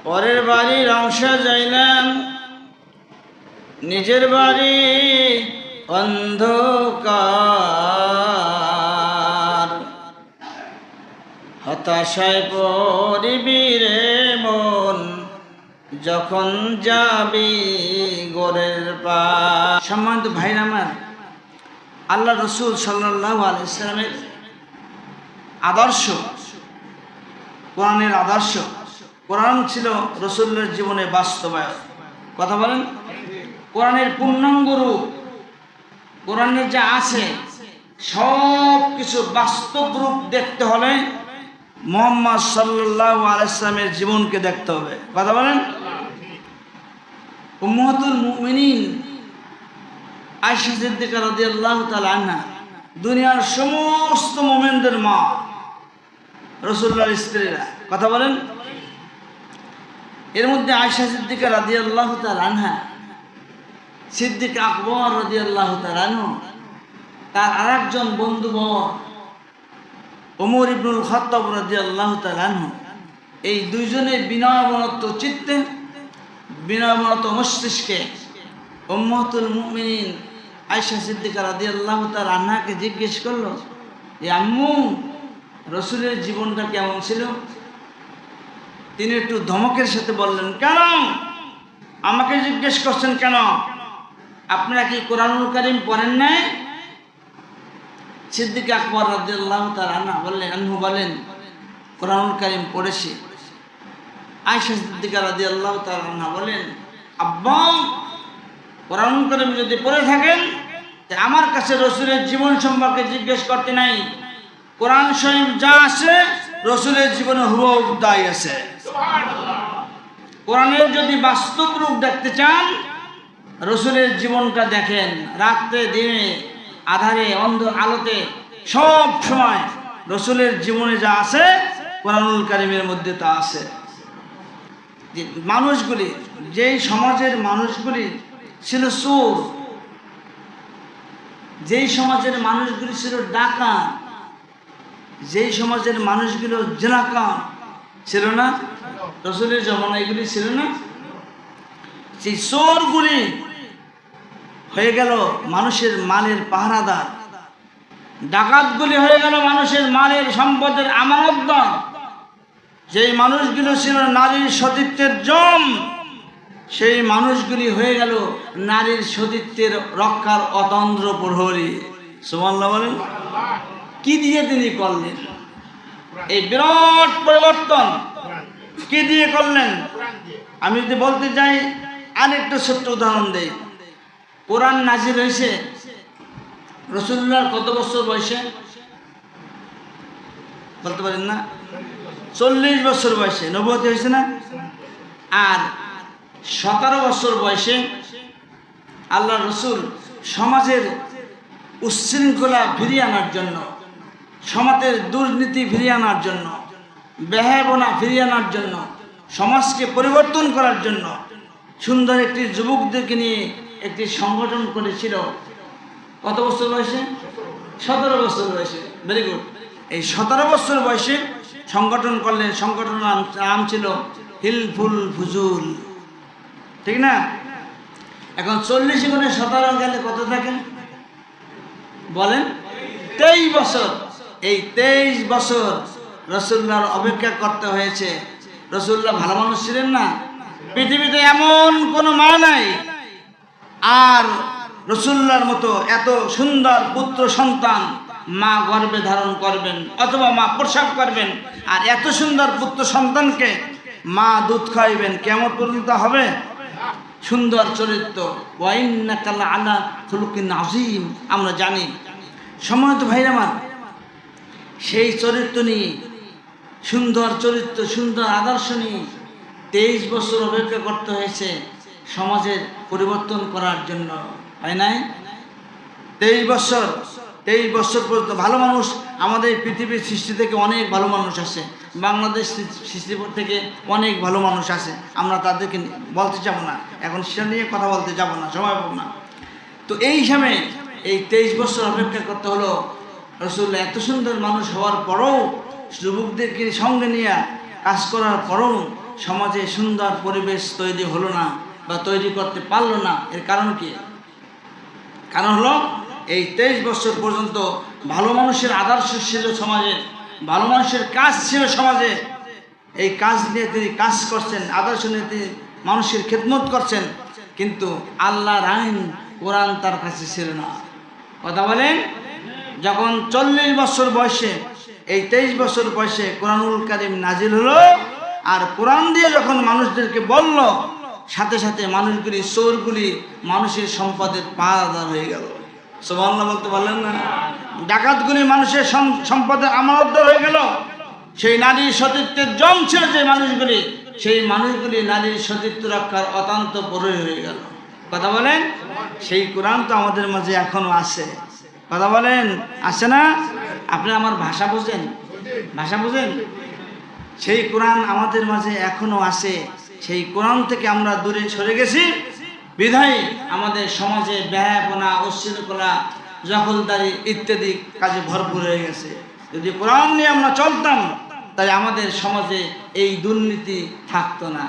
পরের বাড়ির অংশ যাইলাম, নিজের বাড়ি অন্ধকার। হতাশায় পড়িবি রে মন, যখন যাবি গোরের পার। সম্মানিত ভাইরা আমার, আল্লাহ রসুল সাল্লাল্লাহু আলাইহি সাল্লামের আদর্শ, কোরআনের আদর্শ। কোরআন ছিল রসুলের জীবনে বাস্তবায়ন। কথা বলেন, কোরআনের পূর্ণাঙ্গ রূপ। কোরআনের যা আছে সব কিছু বাস্তব রূপ দেখতে হলে মুহাম্মদ সাল্লাল্লাহু আলাইহি সাল্লামের জীবনকে দেখতে হবে। কথা বলেন। উম্মাহাতুল মুমিনিন আয়েশা সিদ্দিকা রাদিয়াল্লাহু তাআলা আনহা, দুনিয়ার সমস্ত মুমিনদের মা, রাসূলুল্লাহর স্ত্রীরা। কথা বলেন। এর মধ্যে আয়েশা সিদ্দিকা রাদিয়াল্লাহু তাআলা আনহা, সিদ্দিক আকবর রাদিয়াল্লাহু তাআলা আনহু, তার আরেকজন বন্ধু ওমর ইবনুল খাত্তাব রাদিয়াল্লাহু তাআলা আনহু, এই দুইজনে বিনয়মনত চিত্তে, বিনয়মনত মস্তিষ্কে উম্মাহাতুল মুমিনিন আয়েশা সিদ্দিকা রাদিয়াল্লাহু তাআলা আনহাকে জিজ্ঞেস করলো, যে আম্মু, রসুলের জীবনটা কেমন ছিল? তিনি একটু ধমকের সাথে বললেন, কেন আমাকে জিজ্ঞেস করছেন? কেন আপনারা কি কোরআনুল কারীম পড়েন নাই? সিদ্দিক আকবর রাদিয়াল্লাহু তাআলা আনহু বলেন, কোরআনুল কারীম পড়েছি। আয়েশা সিদ্দিকা রাদিয়াল্লাহু তাআলা আনহা বলেন, আব্বা, কোরআনুল কারীম যদি পড়ে থাকেন আমার কাছে রসুলের জীবন সম্পর্কে জিজ্ঞেস করতে নাই। কোরআন শরীফ যা আছে রসুলের জীবনে হুবহু তাই আছে। কোরআনের যদি বাস্তব রূপ দেখতে চান, রসুলের জীবনটা দেখেন। রাত্রে দিনে, আধারে, অন্ধ আলোতে, সব সময় রসুলের জীবনে যা আছে কোরআনুল কারীমের মধ্যে তা আছে। যে মানুষগুলি, যেই সমাজের মানুষগুলি ছিল চোর, যেই সমাজের মানুষগুলি ছিল ডাকাত, যেই সমাজের মানুষগুলো জেনাকার ছিল না, রসুলের জমানা এগুলি ছিল না, সেই চোরগুলি হয়ে গেল মানুষের মালের পাহারাদার, ডাকাতগুলি হয়ে গেল মানুষের মালের সম্পদের আমানতদার, যেই মানুষগুলো ছিল নারীর সতীত্বের জম, সেই মানুষগুলি হয়ে গেল নারীর সতীত্বের রক্ষার অতন্দ্র প্রহরী। সুবহানাল্লাহ বলেন। কি দিয়ে তিনি করলেন এই বিরাট পরিবর্তন? কি দিয়ে করলেন? আমি যদি বলতে যাই, আরেকটা ছোট্ট উদাহরণ দেই। কোরআন নাজিল হয়েছে রাসূলুল্লাহর কত বছর বয়সে? বলতে পারেন না? 40 বছর বয়সে নবুয়ত হয়েছে না? আর 17 বছর বয়সে আল্লাহ রসুল সমাজের উচ্ছৃঙ্খলা ফিরিয়ে আনার জন্য, সমাজের দুর্নীতি ফিরিয়ে আনার জন্য, বেহায়াপনা ফিরিয়ে আনার জন্য, সমাজকে পরিবর্তন করার জন্য সুন্দর একটি যুবকদেরকে নিয়ে একটি সংগঠন করেছিল। কত বছর বয়সে? 17 বছর বয়সে। Very good. এই 17 বছর বয়সে সংগঠন করলেন। সংগঠনের নাম ছিল হিলফুল ফুজুল, ঠিক না? এখন 40 গুণে 17 গেলে কত থাকে বলেন? 23 বছর। এই 23 বছর রাসূলুল্লাহর অপেক্ষা করতে হয়েছে। রাসূলুল্লাহ ভালো মানুষ ছিলেন না? পৃথিবীতে এমন কোনো মা নাই আর রাসূলুল্লাহর মতো এত সুন্দর পুত্র সন্তান মা গর্ভে ধারণ করবেন অথবা মা প্রসব করবেন, আর এত সুন্দর পুত্র সন্তানকে মা দুধ খাইবেন, কিয়ামত পর্যন্ত হবে? সুন্দর চরিত্র, ওয়া ইন্নাকা লাআলা খুলুকিন আযীম, আমরা জানি। সম্মানিত ভাইরা আমার, সেই চরিত্র নিয়ে, সুন্দর চরিত্র, সুন্দর আদর্শ নিয়ে 23 বছর অপেক্ষা করতে হয়েছে সমাজের পরিবর্তন করার জন্য, হয় নাই? 23 বছর। 23 বছর পর্যন্ত ভালো মানুষ আমাদের পৃথিবীর সৃষ্টি থেকে অনেক ভালো মানুষ আছে, বাংলাদেশ সৃষ্টি থেকে অনেক ভালো মানুষ আছে। আমরা তাদেরকে বলতে যাব না, এখন সেটা নিয়ে কথা বলতে যাব না, সময় পাবো না। তো এই হিসাবে এই 23 বছর অপেক্ষা করতে হলো। রাসূলুল্লাহ এত সুন্দর মানুষ হওয়ার পরেও, যুবকদেরকে সঙ্গে নিয়ে কাজ করার পরেও সমাজে সুন্দর পরিবেশ তৈরি হলো না বা তৈরি করতে পারলো না। এর কারণ কি? কারণ হলো এই 23 বছর পর্যন্ত ভালো মানুষের আদর্শ ছিল সমাজে, ভালো মানুষের কাজ ছিল সমাজে। এই কাজ নিয়ে তিনি কাজ করছেন, আদর্শ নিয়ে তিনি মানুষের খেদমত করছেন, কিন্তু আল্লাহর আইন কোরআন তার কাছে ছিল না। কথা বলেন? যখন 40 বছর বয়সে, এই 23 বছর বয়সে কোরআনুল কারীম নাজিল হলো, আর কোরআন দিয়ে যখন মানুষদেরকে বলল, সাথে সাথে মানুষগুলি, চোরগুলি মানুষের সম্পদের পাহারাদার হয়ে গেল। সুবহানাল্লাহ বলতে পারলেন না? ডাকাতগুলি মানুষের সম্পদের আমানতদার হয়ে গেল। সেই নারীর সতীত্বের জম ছিল যে মানুষগুলি, সেই মানুষগুলি নারীর সতীত্ব রক্ষার অত্যন্ত প্রহরী হয়ে গেল। কথা বলেন? সেই কোরআন তো আমাদের মাঝে এখনো আছে। কথা বলেন, আছে না? আপনি আমার ভাষা বুঝেন? ভাষা বুঝেন? সেই কোরআন আমাদের মাঝে এখনো আছে। সেই কোরআন থেকে আমরা দূরে সরে গেছি বিধায় আমাদের সমাজে ব্যয়াপনা, উচ্ছৃঙ্খলা, দখলদারি ইত্যাদি কাজে ভরপুর হয়ে গেছে। যদি কোরআন নিয়ে আমরা চলতাম তাহলে আমাদের সমাজে এই দুর্নীতি থাকতো না।